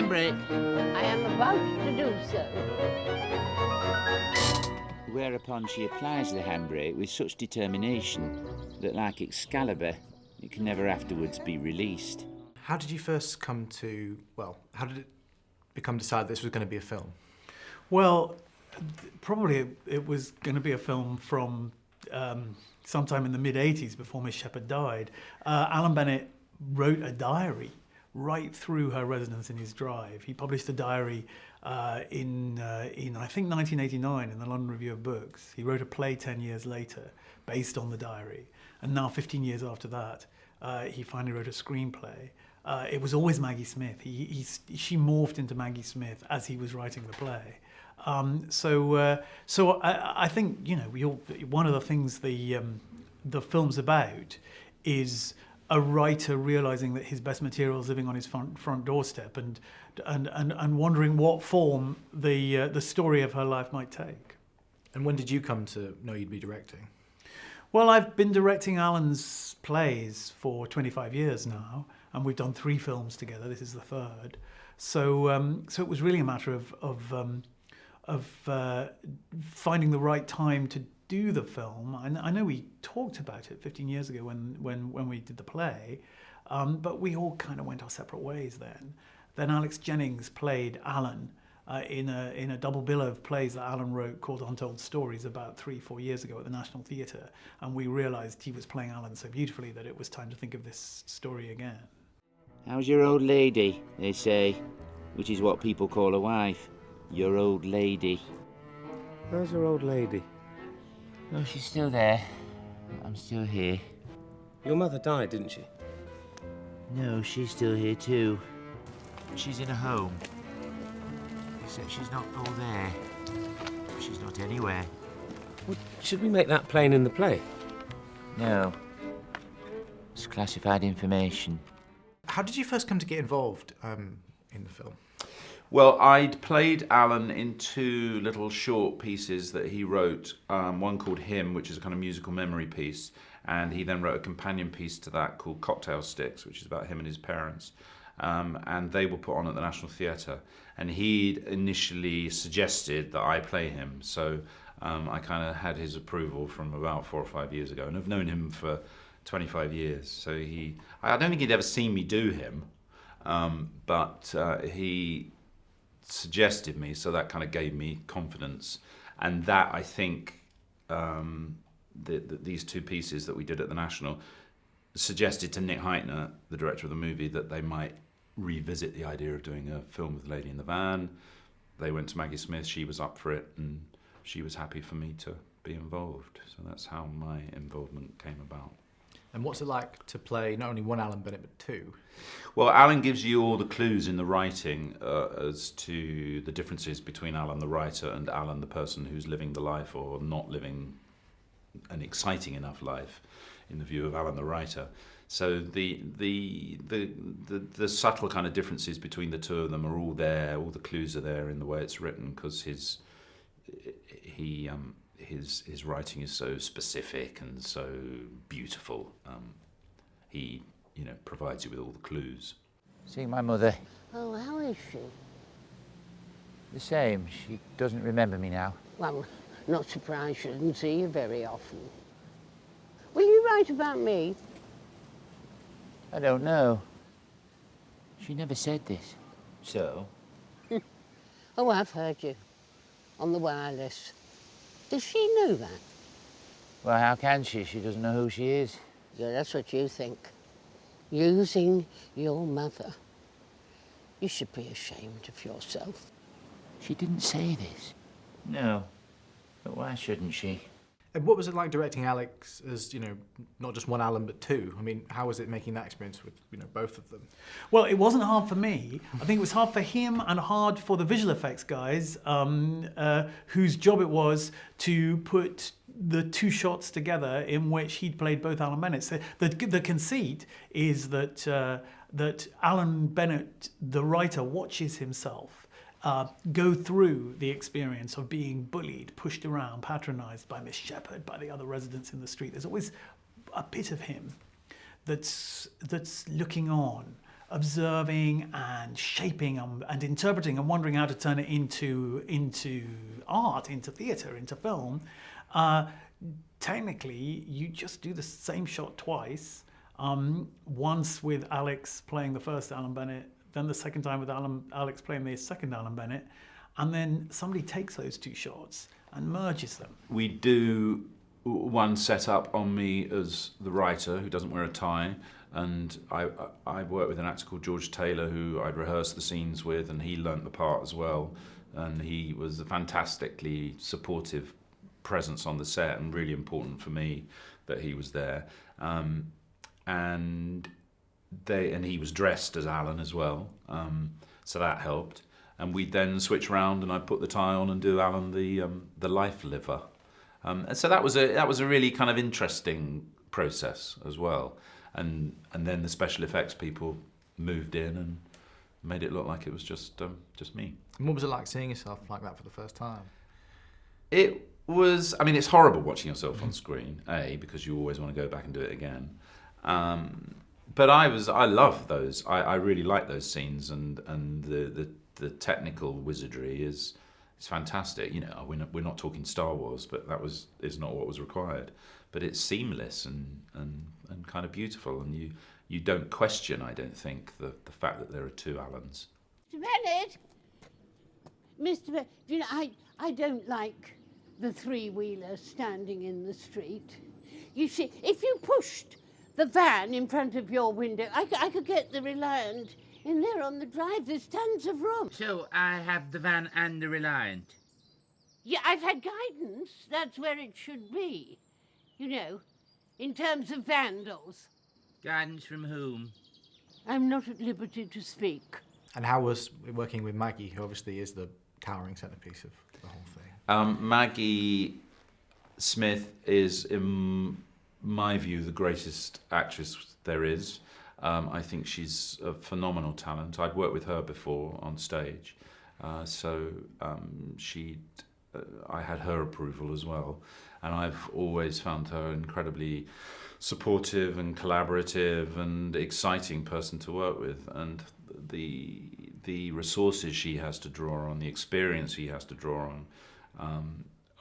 handbrake. I am about to do so. Whereupon she applies the handbrake with such determination that, like Excalibur, it can never afterwards be released. How did you first come to, well, how did it become decided this was going to be a film? Well, probably it was going to be a film from sometime in the mid-'80s before Miss Shepherd died. Alan Bennett wrote a diary right through her residence in his drive. He published a diary in I think 1989 in the London Review of Books. He wrote a play 10 years later based on the diary. And now 15 years after that, he finally wrote a screenplay. It was always Maggie Smith. She morphed into Maggie Smith as he was writing the play. So I think, you know, one of the things the film's about is a writer realizing that his best material is living on his front doorstep and wondering what form the story of her life might take. And when did you come to know you'd be directing? Well, I've been directing Alan's plays for 25 years now, and we've done 3 films together. This is the 3rd. So it was really a matter of finding the right time to do the film. I know we talked about it 15 years ago when we did the play, but we all kind of went our separate ways then. Then Alex Jennings played Alan in a double bill of plays that Alan wrote called Untold Stories about 3-4 years ago at the National Theatre, and we realised he was playing Alan so beautifully that it was time to think of this story again. How's your old lady, they say, which is what people call a wife. Your old lady. Where's your old lady? Oh, she's still there. I'm still here. Your mother died, didn't she? No, she's still here too. She's in a home. Except she's not all there. She's not anywhere. Well, should we make that plain in the play? No. It's classified information. How did you first come to get involved in the film? Well, I'd played Alan in 2 little short pieces that he wrote, one called Him, which is a kind of musical memory piece, and he then wrote a companion piece to that called Cocktail Sticks, which is about him and his parents, and they were put on at the National Theatre, and he'd initially suggested that I play him, so I kind of had his approval from about 4 or 5 years ago, and I've known him for 25 years, so I don't think he'd ever seen me do him, but he suggested me, so that kind of gave me confidence, and that I think these 2 pieces that we did at the National suggested to Nick Hytner, the director of the movie, that they might revisit the idea of doing a film with Lady in the Van. They went to Maggie Smith, she was up for it, and she was happy for me to be involved, so that's how my involvement came about. And what's it like to play not only one Alan Bennett, but 2? Well, Alan gives you all the clues in the writing as to the differences between Alan the writer and Alan the person who's living the life or not living an exciting enough life in the view of Alan the writer. So the subtle kind of differences between the 2 of them are all there, all the clues are there in the way it's written, because his writing is so specific and so beautiful. He, provides you with all the clues. See my mother? Oh, how is she? The same. She doesn't remember me now. Well, not surprised she didn't see you very often. Will you write about me? I don't know. She never said this. So? Oh, I've heard you. On the wireless. Does she know that? Well, how can she? She doesn't know who she is. Yeah, that's what you think. Using your mother. You should be ashamed of yourself. She didn't say this. No. But why shouldn't she? And what was it like directing Alex as, not just one Alan, but 2? I mean, how was it making that experience with, both of them? Well, it wasn't hard for me. I think it was hard for him and hard for the visual effects guys, whose job it was to put the 2 shots together in which he'd played both Alan Bennett. So the conceit is that Alan Bennett, the writer, watches himself go through the experience of being bullied, pushed around, patronised by Miss Shepherd, by the other residents in the street. There's always a bit of him that's looking on observing and shaping and interpreting and wondering how to turn it into art, into theatre, into film. Technically, you just do the same shot twice. Once with Alex playing the first Alan Bennett, then the second time with Alex playing the second Alan Bennett, and then somebody takes those two shots and merges them. We do one set up on me as the writer who doesn't wear a tie, and I work with an actor called George Taylor who I'd rehearsed the scenes with, and he learnt the part as well, and he was a fantastically supportive presence on the set, and really important for me that he was there. And he was dressed as Alan as well, so that helped. And we'd then switch round, and I'd put the tie on and do Alan the life liver. And so that was a really kind of interesting process as well. And then the special effects people moved in and made it look like it was just me. And what was it like seeing yourself like that for the first time? It was, I mean, it's horrible watching yourself on screen, because you always want to go back and do it again. But I love those. I really like those scenes, and the technical wizardry is fantastic. You know, we're not talking Star Wars, but is not what was required. But it's seamless and kind of beautiful, and you don't question, I don't think, the fact that there are two Alans. Mr. Bennett! Mr. Bennett, you know, I don't like the three-wheeler standing in the street. You see, if you pushed the van in front of your window, I could get the Reliant in there on the drive. There's tons of room. So I have the van and the Reliant. Yeah, I've had guidance. That's where it should be. You know, in terms of vandals. Guidance from whom? I'm not at liberty to speak. And how was working with Maggie, who obviously is the towering centrepiece of the whole thing? Maggie Smith is, in my view, the greatest actress there is. I think she's a phenomenal talent. I'd worked with her before on stage, so I had her approval as well. And I've always found her incredibly supportive and collaborative and exciting person to work with. And the resources she has to draw on, the experience she has to draw on,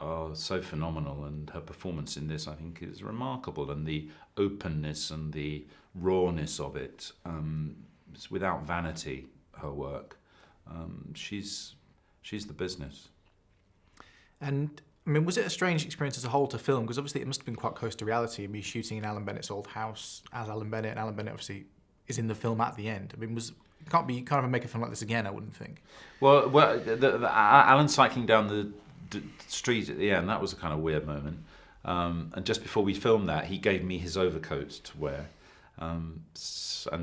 are so phenomenal. And her performance in this, I think, is remarkable. And the openness and the rawness of it, it's without vanity, her work. She's the business. And I mean, was it a strange experience as a whole to film? Because obviously it must have been quite close to reality, and be shooting in Alan Bennett's old house as Alan Bennett, and Alan Bennett obviously is in the film at the end. I mean, you can't ever make a film like this again, I wouldn't think. Well, the Alan cycling down the street at the end, that was a kind of weird moment. And just before we filmed that, he gave me his overcoat to wear, and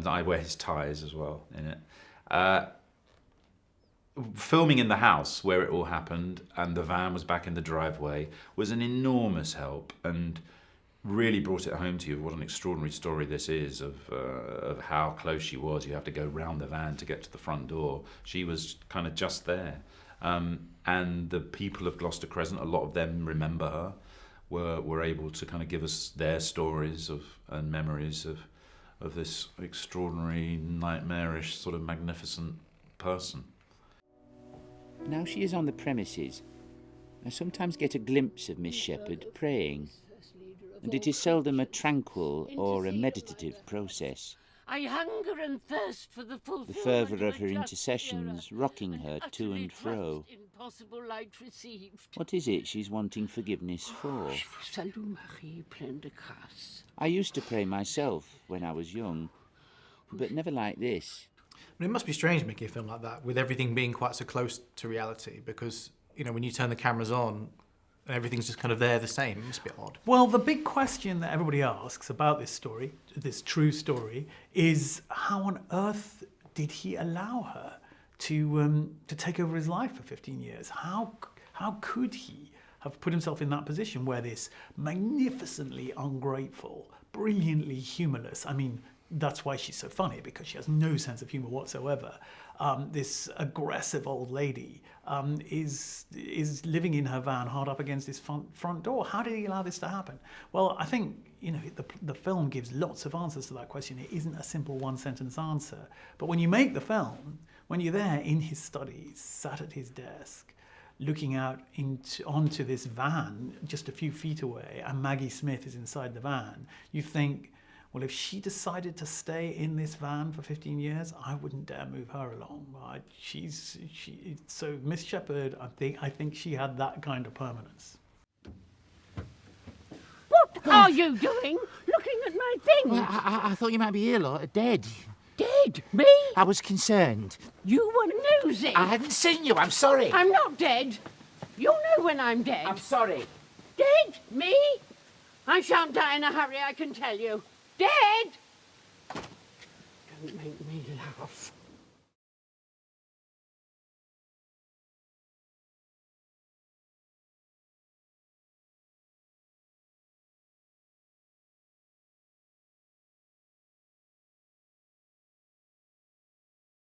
I wear his ties as well in it. Filming in the house where it all happened, and the van was back in the driveway, was an enormous help, and really brought it home to you what an extraordinary story this is of how close she was. You have to go round the van to get to the front door. She was kind of just there. And the people of Gloucester Crescent, a lot of them remember her, were able to kind of give us their stories and memories of this extraordinary, nightmarish, sort of magnificent person. Now she is on the premises, I sometimes get a glimpse of Miss Shepherd praying, and it is seldom a tranquil or a meditative process. I hunger and thirst for the The fervour of her intercessions rocking her to and fro. What is it she's wanting forgiveness for? I used to pray myself when I was young, but never like this. I mean, it must be strange making a film like that with everything being quite so close to reality, because, you know, when you turn the cameras on and everything's just kind of there the same, it must be odd. Well, the big question that everybody asks about this story, this true story, is how on earth did he allow her to take over his life for 15 years? How could he have put himself in that position where this magnificently ungrateful, brilliantly humorless, I mean, that's why she's so funny, because she has no sense of humour whatsoever. This aggressive old lady is living in her van hard up against his front door. How did he allow this to happen? Well, I think, the film gives lots of answers to that question. It isn't a simple one-sentence answer. But when you make the film, when you're there in his study, sat at his desk, looking out onto this van just a few feet away, and Maggie Smith is inside the van, you think, well, if she decided to stay in this van for 15 years, I wouldn't dare move her along. So Miss Shepherd, I think she had that kind of permanence. What are you doing? Looking at my things? Well, I thought you might be ill or dead. Dead? Me? I was concerned. You were nosy. I hadn't seen you. I'm sorry. I'm not dead. You'll know when I'm dead. I'm sorry. Dead? Me? I shan't die in a hurry, I can tell you. Dead? Don't make me.